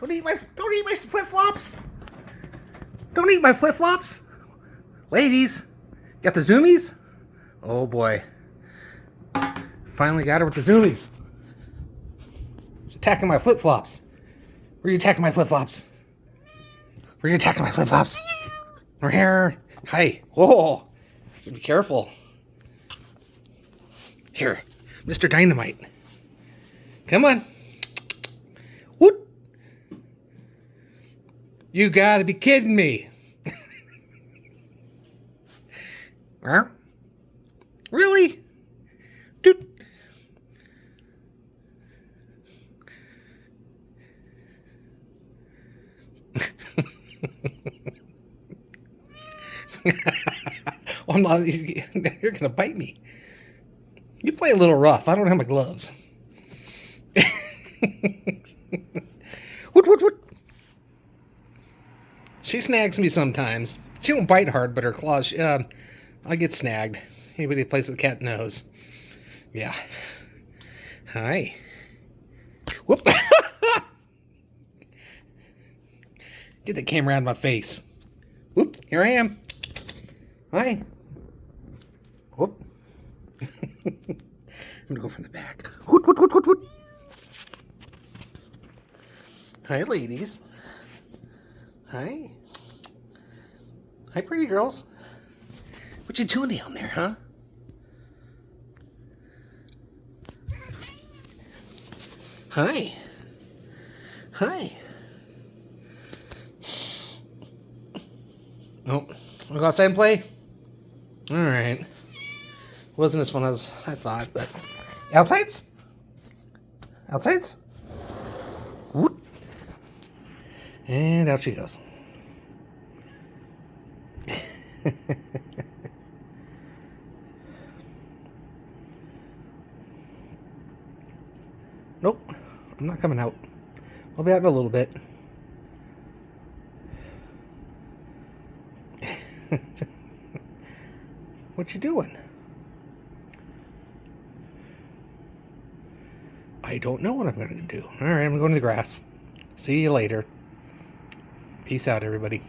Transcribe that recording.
Don't eat my flip-flops. Don't eat my flip-flops. Ladies, got the zoomies? Oh boy. Finally got her with the zoomies. It's attacking my flip-flops. Where are you attacking my flip-flops? Where are you attacking my flip-flops? Here. Hi. Whoa. Be careful. Here. Mr. Dynamite. Come on. Whoop. You gotta be kidding me. Huh? Really? Dude. I'm not, you're gonna bite me. You play a little rough. I don't have my gloves. What? She snags me sometimes. She won't bite hard, but her claws, I get snagged. Anybody who plays with the cat knows. Yeah. Hi. Whoop. Get the camera out of my face. Whoop. Here I am. Hi. Whoop. I'm gonna go from the back. Whoop. Hi, ladies. Hi. Hi, pretty girls. What you doing down there, huh? Hi. Oh, wanna go outside and play? Alright. Wasn't as fun as I thought, but... Outsides? Whoop. And out she goes. Nope, I'm not coming out. I'll be out in a little bit. What you doing? I don't know what I'm going to do. All right, I'm going to the grass. See you later. Peace out, everybody.